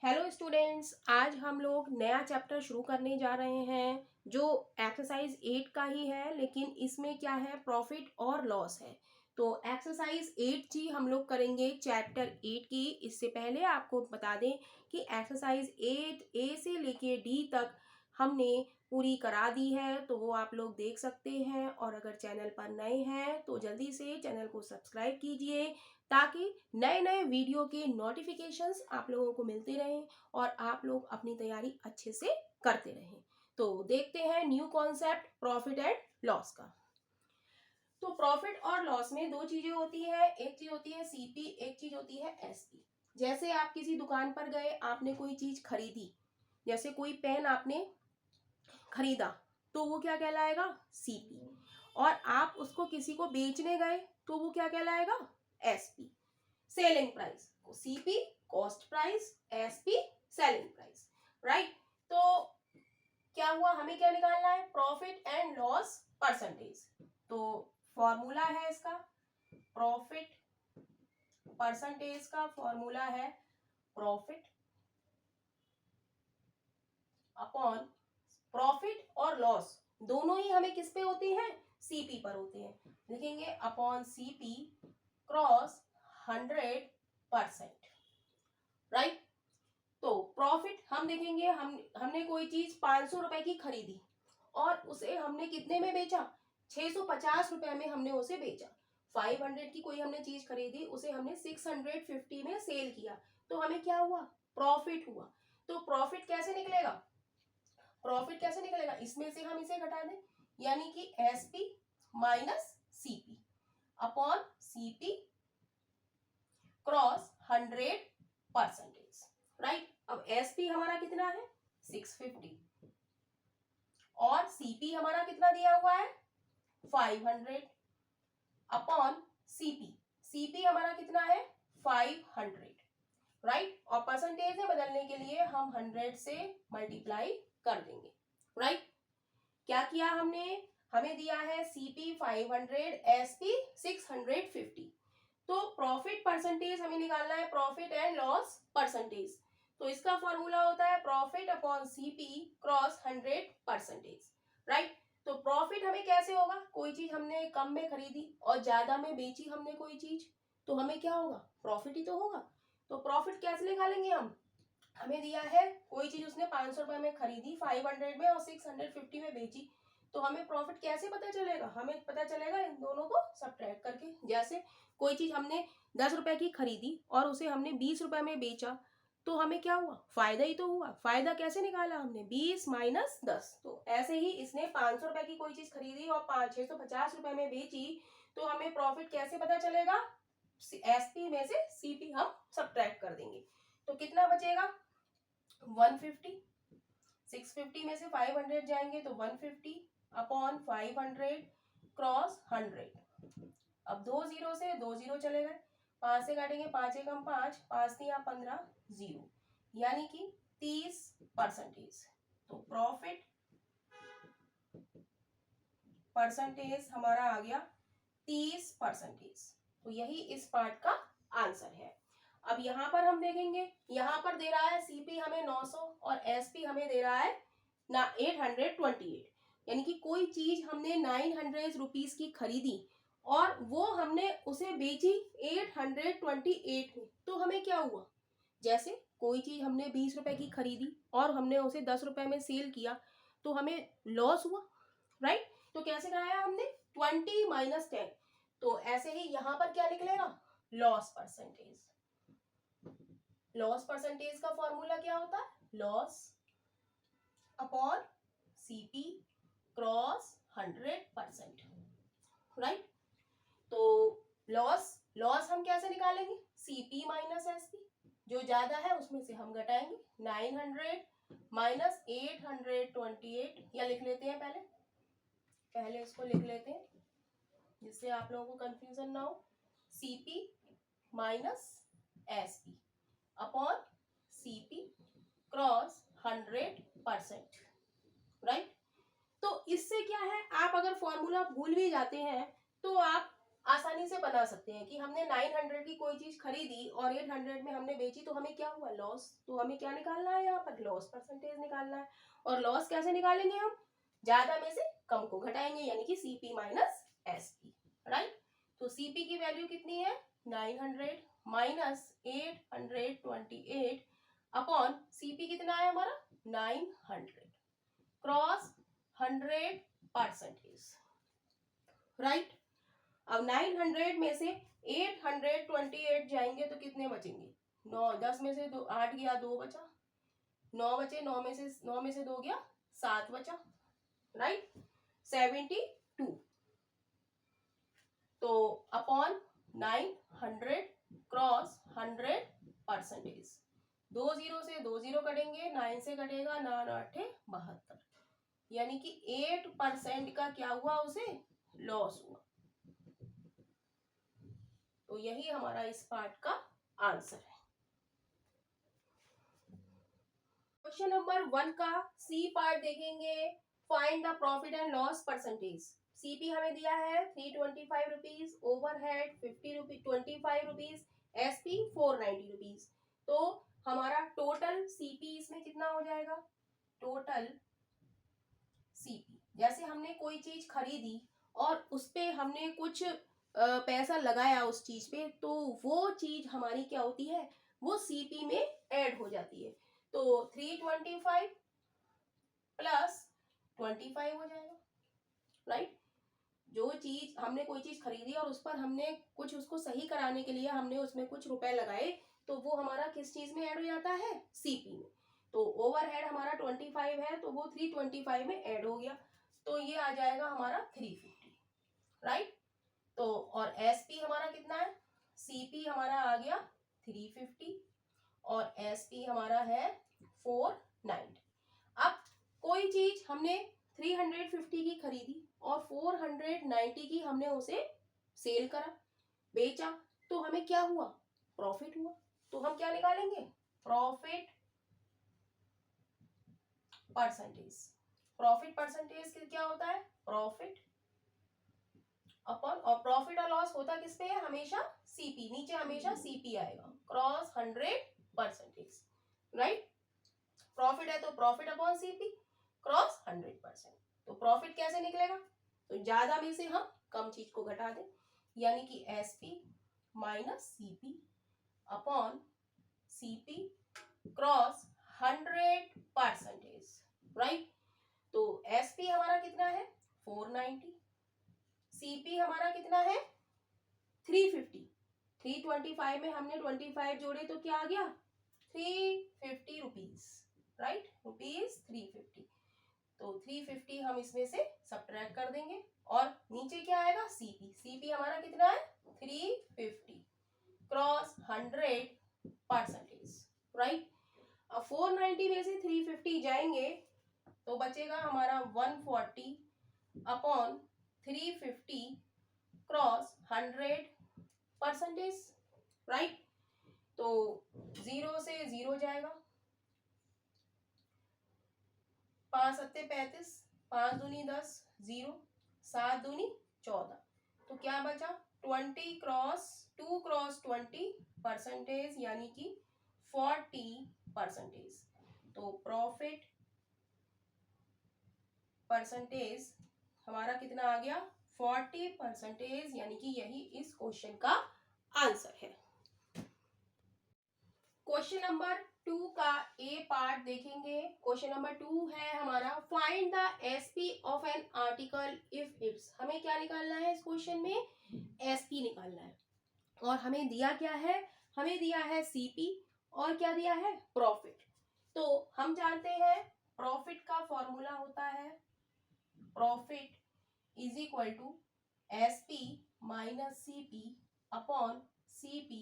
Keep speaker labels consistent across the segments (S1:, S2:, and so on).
S1: Hello students, आज हम लोग नया चैप्टर शुरू करने जा रहे हैं जो एक्सरसाइज 8 का ही है, लेकिन इसमें क्या है, प्रॉफिट और लॉस है। तो एक्सरसाइज 8 जी हम लोग करेंगे चैप्टर 8 की। इससे पहले आपको बता दें कि एक्सरसाइज 8 ए से लेके डी तक हमने पूरी करा दी है, तो वो आप लोग देख सकते हैं। और अगर चैनल पर नए हैं तो जल्दी से चैनल को सब्सक्राइब कीजिए ताकि नए नए वीडियो के नोटिफिकेशंस आप लोगों को मिलते रहें और आप लोग अपनी तैयारी अच्छे से करते रहें। तो देखते हैं new concept profit and loss का। तो प्रॉफिट और लॉस में दो चीजें होती है, एक चीज होती है सीपी, एक चीज होती है एसपी। जैसे आप किसी दुकान पर गए, आपने कोई चीज खरीदी, जैसे कोई पेन आपने खरीदा, तो वो क्या कहलाएगा, सीपी। और आप उसको किसी को बेचने गए तो वो क्या कहलाएगा, SP, selling price. CP cost price, SP selling price, right. तो क्या हुआ, हमें क्या निकालना है, प्रॉफिट एंड लॉस परसेंटेज। तो फॉर्मूला है इसका, प्रॉफिट परसेंटेज का फॉर्मूला है प्रॉफिट अपॉन प्रॉफिट और लॉस दोनों ही हमें किस पे होते हैं, सीपी पर होते हैं। लिखेंगे अपॉन सीपी क्रॉस 100%, राइट। तो प्रॉफिट हम देखेंगे, हमने कोई चीज 500 रुपए की खरीदी और उसे हमने कितने में बेचा, 650 रुपए में हमने उसे बेचा। 500 की कोई हमने चीज खरीदी, उसे हमने 650 में सेल किया, तो हमें क्या हुआ, प्रॉफिट हुआ। तो प्रॉफिट कैसे निकलेगा, प्रॉफिट कैसे निकलेगा, इसमें से हम इसे घटा दें, यानी कि SP minus CP upon CP cross 100%, right. अब एसपी हमारा कितना है, 650 और सीपी हमारा कितना दिया हुआ है, 500 अपॉन सीपी, सीपी हमारा कितना है, 500, राइट। और परसेंटेज में बदलने के लिए हम 100 से मल्टीप्लाई कर देंगे, राइट। क्या किया हमने, हमें दिया है सीपी 500, एसपी 650। तो प्रॉफिट परसेंटेज हमें निकालना है, प्रॉफिट एंड लॉस परसेंटेज। तो इसका फॉर्मूला होता है profit upon CP cross 100%, right. तो प्रॉफिट हमें कैसे होगा, कोई चीज हमने कम में खरीदी और ज्यादा में बेची हमने कोई चीज, तो हमें क्या होगा, प्रॉफिट ही तो होगा। तो प्रॉफिट कैसे निकालेंगे हम, हमें दिया है कोई चीज उसने 500 रुपए में खरीदी, 500 में और 650 में बेची, तो हमें प्रॉफिट कैसे पता चलेगा, हमें पता चलेगा इन दोनों को सब्ट्रैक्ट करके। जैसे कोई चीज हमने 10 रुपए की खरीदी और उसे हमने 20 रुपए में बेचा, तो हमें क्या हुआ, फायदा ही तो हुआ। फायदा कैसे निकाला हमने, 20 माइनस 10। तो ऐसे ही इसने 500 रुपए की कोई चीज खरीदी और 650 रुपए में बेची, तो हमें प्रॉफिट कैसे पता चलेगा, एसपी में से सीपी हम सब्ट्रैक्ट कर देंगे। तो कितना बचेगा, 150, 650 में से 500 जाएंगे तो 150 अपॉन 500 क्रॉस 100। अब 20 से 20 चले गए, 5 से काटेंगे, 5 एकम 5, 5 दिया 15, 0, यानी कि 30%। तो प्रॉफिट परसेंटेज हमारा आ गया 30%। तो यही इस पार्ट का आंसर है। अब यहाँ पर हम देखेंगे, यहाँ पर दे रहा है सीपी हमें 900 और एसपी हमें दे रहा है ना 828, यानी कि कोई चीज हमने 900 रुपीज की खरीदी और वो हमने उसे बेची 828 में, तो हमें क्या हुआ, जैसे कोई चीज हमने 20 रुपए की खरीदी और हमने उसे 10 रुपए में सेल किया, तो हमें लॉस हुआ, राइट। तो कैसे कराया हमने, 20 माइनस 10। तो ऐसे ही यहां पर क्या निकलेगा, लॉस परसेंटेज। लॉस परसेंटेज का फॉर्मूला क्या होता है, loss upon CP cross 100%, right. तो लॉस लॉस हम कैसे निकालेंगे, सीपी माइनस एसपी, जो ज्यादा है उसमें से हम घटाएंगे, 900 माइनस 828, या लिख लेते हैं पहले इसको लिख लेते हैं जिससे आप लोगों को कंफ्यूजन ना हो, CP minus SP upon CP cross 100%, right. तो इससे क्या है, आप अगर फॉर्मूला भूल भी जाते हैं तो आप आसानी से बना सकते हैं कि हमने 900 की कोई चीज खरीदी और 800 में हमने बेची, तो हमें क्या हुआ, लॉस। तो हमें क्या निकालना है, यहाँ पर लॉस परसेंटेज निकालना है। और लॉस कैसे निकालेंगे हम, ज्यादा में से कम को घटाएंगे, यानी कि सीपी माइनस एसपी, राइट। तो सीपी की वैल्यू कितनी है, 900 माइनस 828 अपॉन सीपी कितना है हमारा 900 क्रॉस 100%, राइट। अब 900 में से 828 जाएंगे तो कितने बचेंगे, 9, 10 में से 2, 8 गया, 2 बचा, 9 बचे, 9 में से 2 गया, 7 बचा, राइट, 72। तो अपॉन 900 क्रॉस 100%, 2 0 से 2 0 कटेंगे, 9 से कटेगा 9 8 72, यानी कि 8% का क्या हुआ, उसे लॉस हुआ। तो यही हमारा इस पार्ट का आंसर है। क्वेश्चन नंबर 1 का सी पार्ट देखेंगे, find the profit and loss percentage. CP हमें दिया है 325 rupees, overhead 25 rupees, SP 490 rupees. तो हमारा टोटल सीपी इसमें कितना हो जाएगा, टोटल सीपी, जैसे हमने कोई चीज खरीदी और उस पे हमने कुछ पैसा लगाया उस चीज पे, तो वो चीज हमारी क्या होती है, वो सीपी में ऐड हो जाती है। तो 325 प्लस 25 हो जाएगा, राइट। जो चीज हमने कोई चीज खरीदी और उस पर हमने कुछ उसको सही कराने के लिए हमने उसमें कुछ रुपए लगाए, तो वो हमारा किस चीज में ऐड हो जाता है, सीपी में। तो ओवरहेड हमारा 25 है, तो वो 325 में ऐड हो गया, तो ये आ जाएगा हमारा 350, राइट। तो और एसपी हमारा कितना है, सीपी हमारा आ गया 350 और एसपी हमारा है 490। अब कोई चीज हमने 350 की खरीदी और 490 की हमने उसे सेल करा, बेचा, तो हमें क्या हुआ, प्रॉफिट हुआ। तो हम क्या निकालेंगे, प्रॉफिट परसेंटेज। प्रॉफिट परसेंटेज क्या होता है, प्रॉफिट अपॉन, और प्रॉफिट और लॉस होता किस पे है, हमेशा सीपी, नीचे हमेशा सीपी आएगा, क्रॉस 100%, राइट। प्रॉफिट है तो प्रॉफिट अपॉन सीपी क्रॉस 100%। तो प्रॉफिट कैसे निकलेगा, तो ज्यादा में से हम कम चीज को घटा दें, यानी कि SP minus CP upon CP cross 100%, right. तो एसपी हमारा कितना है 490, सीपी हमारा कितना है 350, 325 में हमने 25 जोड़े तो क्या आ गया 350 रुपीज, राइट, रुपीज 350। तो 350 हम इसमें से सब्ट्रैक्ट कर देंगे और नीचे क्या आएगा, सीपी। सीपी हमारा कितना है 350 क्रॉस 100%, राइट। अब 490 में से 350 जाएंगे तो बचेगा हमारा 140 अपॉन 350 क्रॉस 100%, राइट। तो 0 से 0 जाएगा, 5 सत्ते 35, 5 दूनी 10, 0, 7 दूनी 14, तो क्या बचा 20 क्रॉस 2 क्रॉस 20%, यानी कि 40%। तो प्रॉफिट परसेंटेज हमारा कितना आ गया 40%, यानी कि यही इस क्वेश्चन का आंसर है। क्वेश्चन नंबर 2 का ए पार्ट देखेंगे। क्वेश्चन नंबर 2 है हमारा, find the SP of an article if it's. हमें क्या निकालना है इस क्वेश्चन में, एसपी निकालना है। और हमें दिया क्या है, हमें दिया है सीपी और क्या दिया है, प्रॉफिट। तो हम जानते हैं प्रॉफिट का फॉर्मूला होता है, profit is equal to SP minus CP upon CP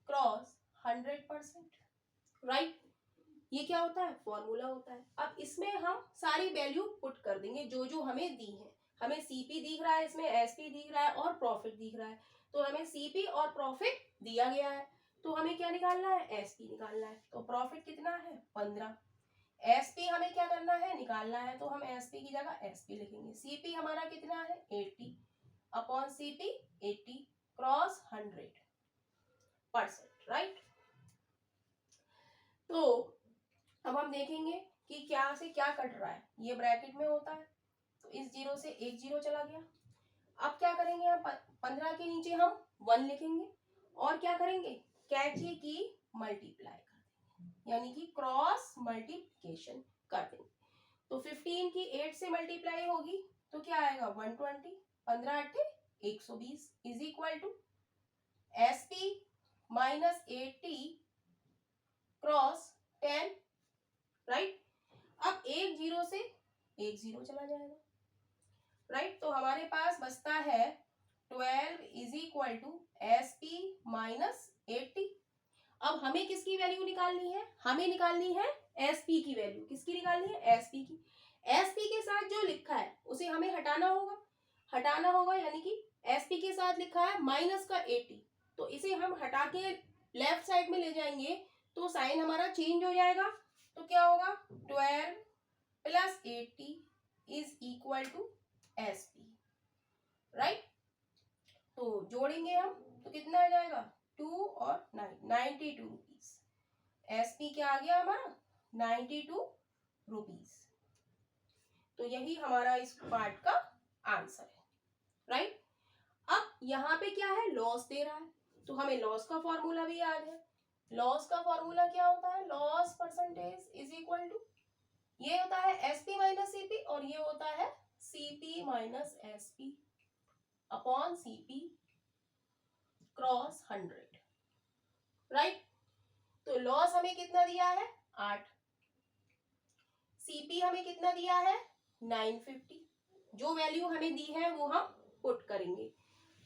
S1: cross 100%, right. ये क्या होता है, फॉर्मूला होता है। अब इसमें हम सारी वैल्यू पुट कर देंगे जो जो हमें दी है। हमें सीपी दिख रहा है, इसमें एसपी दिख रहा है और प्रॉफिट दिख रहा है। तो हमें सीपी और प्रॉफिट दिया गया है, तो हमें क्या निकालना है, एसपी निकालना है। तो प्रॉफिट कितना है 15, एसपी हमें क्या करना है, निकालना है, तो हम एसपी की जगह एसपी लिखेंगे। सीपी हमारा कितना है 80 अपॉन सीपी 80 क्रॉस 100%, राइट। तो अब हम देखेंगे कि क्या से क्या कट रहा है। ये ब्रैकेट में होता है तो इस जीरो से एक जीरो चला गया। अब क्या करेंगे, हम 15 के नीचे हम 1 लिखेंगे और क्या करेंगे, कैची की मल्टीप्लाई कर देंगे, यानी कि क्रॉस मल्टीप्लिकेशन कर देंगे। तो 15 की 8 से मल्टीप्लाई होगी तो क्या आएगा 120, 15 8 120 is equal to SP minus 80 cross 10, right. अब एक जीरो से एक जीरो चला जाएगा, राइट। तो हमारे पास बचता है 12 is equal to SP minus 80। अब हमें किसकी वैल्यू निकालनी है, हमें निकालनी है एसपी की वैल्यू। किसकी निकालनी है, एसपी की। एसपी के साथ जो लिखा है उसे हमें हटाना होगा, यानी कि एसपी के साथ लिखा है माइनस का 80, तो इसे हम हटा के लेफ्ट साइड में ले जाएंगे तो साइन हमारा चेंज हो जाएगा। तो क्या होगा 12 plus 80 is equal to SP, right. तो जोड़ेंगे हम तो कितना आ जाएगा 2 और 9 92 रुपीज। एसपी क्या आ गया हमारा 92 रुपीज। तो यही हमारा इस पार्ट का आंसर है, राइट। अब यहाँ पे क्या है, लॉस दे रहा है तो हमें लॉस का फॉर्मूला भी याद है। लॉस का फॉर्मूला क्या होता है, loss percentage is equal to, ये होता है एसपी माइनस सीपी और ये होता है CP minus SP upon CP cross 100, right. तो लॉस हमें कितना दिया है 8, सीपी हमें कितना दिया है 950, जो वैल्यू हमें दी है वो हम पुट करेंगे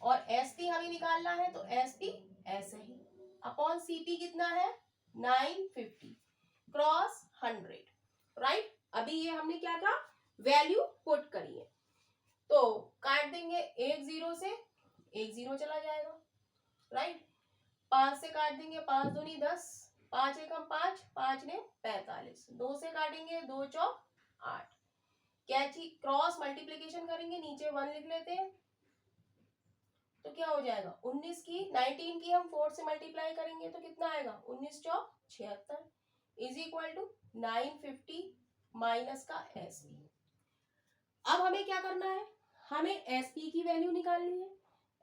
S1: और एसपी हमें निकालना है तो एसपी ऐसे ही अपॉन सीपी कितना है 950 क्रॉस 100, राइट। अभी ये हमने क्या था, वैल्यू पुट करी है तो काट देंगे, एक जीरो से एक जीरो चला जाएगा, राइट। 5 से काट देंगे, 5 दूनी 10, 5 एकम 5, 5 ने 45, 2 से काटेंगे 2 चौक 8, कैची क्रॉस मल्टीप्लिकेशन करेंगे, नीचे 1 लिख लेते हैं तो क्या हो जाएगा 19 की 19 की हम 4 से मल्टीप्लाई करेंगे तो कितना आएगा 19 चौक 76 इज इक्वल टू 950 माइनस का एसपी। अब हमें क्या करना है, हमें एसपी की वैल्यू निकालनी है।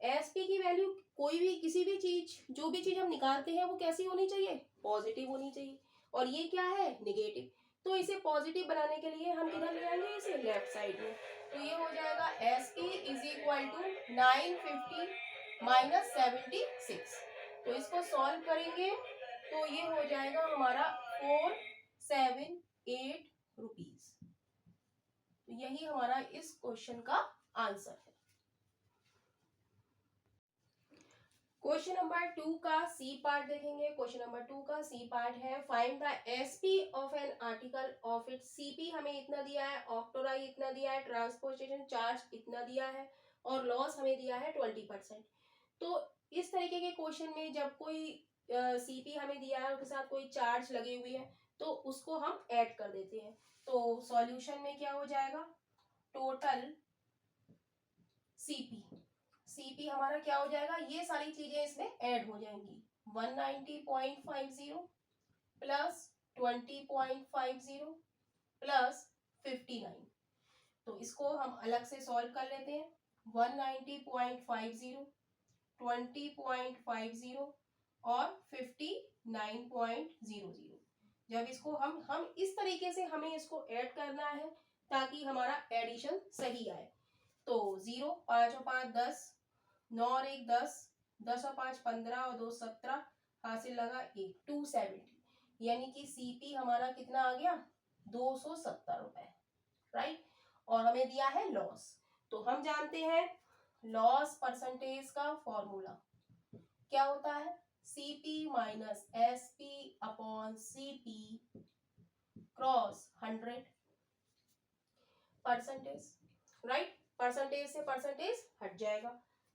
S1: एसपी की वैल्यू कोई भी किसी भी चीज, जो भी चीज हम निकालते हैं वो कैसी होनी चाहिए, पॉजिटिव होनी चाहिए, और ये क्या है नेगेटिव। तो इसे पॉजिटिव बनाने के लिए हम किधर ले आएंगे, इसे लेफ्ट साइड में। तो ये हो जाएगा SP is equal to 950 minus 76। तो इसको सॉल्व करेंगे तो ये हो जाएगा हमारा 478 रुपीज। तो यही हमारा इस क्वेश्चन का आंसर है। क्वेश्चन नंबर 2 का सी पार्ट देखेंगे। क्वेश्चन नंबर 2 का सी पार्ट है, find the SP of an article of it. CP हमें इतना दिया है, ऑक्टोराई इतना दिया है, ट्रांसपोर्टेशन चार्ज इतना दिया है और लॉस हमें दिया है 20%। तो इस तरीके के क्वेश्चन में जब कोई सीपी हमें दिया है उसके साथ कोई चार्ज लगी हुई है तो उसको हम ऐड कर देते हैं। तो सॉल्यूशन में क्या हो जाएगा, टोटल सीपी हमारा क्या हो जाएगा, ये सारी चीजें इसमें ऐड हो जाएंगी। 190.50 प्लस 20.50 प्लस 59। तो इसको हम अलग से सॉल्व कर लेते हैं। 190.50, 20.50 और 59.00। जब इसको हम इस तरीके से हमें इसको ऐड करना है ताकि हमारा एडिशन सही आए। तो 0, 5 और 5 10, 9 और 1 10, 10 और 5 15 और 2 17, हासिल लगा 1, 270। यानी कि सीपी हमारा कितना आ गया 270 रुपए, राइट। और हमें दिया है लॉस। तो हम जानते हैं लॉस परसेंटेज का फॉर्मूला क्या होता है, CP minus SP upon CP cross 100%, right. Percentage से परसेंटेज हट जाएगा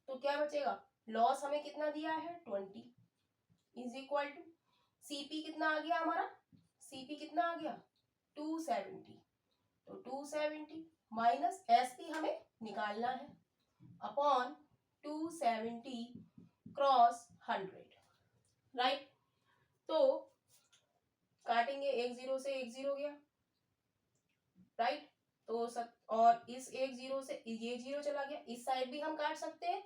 S1: तो क्या बचेगा, लॉस हमें कितना दिया है 20 इज इक्वल टू सीपी कितना आ गया हमारा, सीपी कितना आ गया 270। तो 270 माइनस एसपी हमें निकालना है अपॉन 270 क्रॉस 100, राइट। तो काटेंगे, एक जीरो से एक जीरो गया, राइट। तो और इस एक जीरो से ये जीरो चला गया, इस साइड भी हम काट सकते हैं,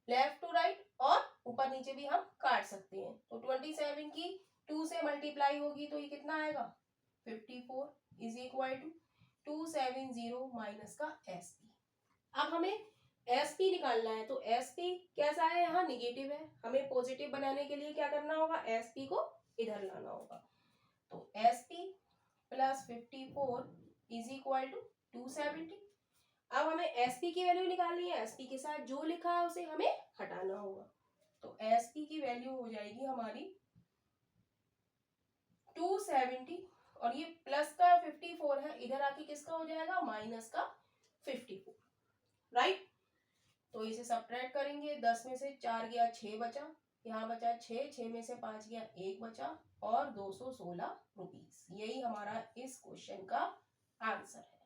S1: लेफ्ट टू राइट, और ऊपर नीचे भी हम काट सकते हैं। तो 27 की 2 से मल्टीप्लाई होगी तो ये कितना आएगा 54 इज इक्वल टू 270 माइनस का एसपी। अब हमें एसपी निकालना है, तो एसपी कैसा है, यहाँ निगेटिव है, हमें पॉजिटिव बनाने के लिए क्या करना होगा, एसपी को इधर लाना होगा। तो SP plus 54 is equal to 270। अब हमें एसपी की वैल्यू निकालनी है, एसपी के साथ जो लिखा है उसे हमें हटाना होगा। तो एसपी की वैल्यू हो जाएगी हमारी 270, और ये प्लस का 54 है, इधर आके किसका हो जाएगा माइनस का 54, राइट। तो इसे सब्ट्रैक्ट करेंगे, 10 में से 4 गया 6 बचा, यहाँ बचा 6 में से 5 गया 1 बचा, और 216 रुपीज। यही हमारा इस क्वेश्चन का आंसर है।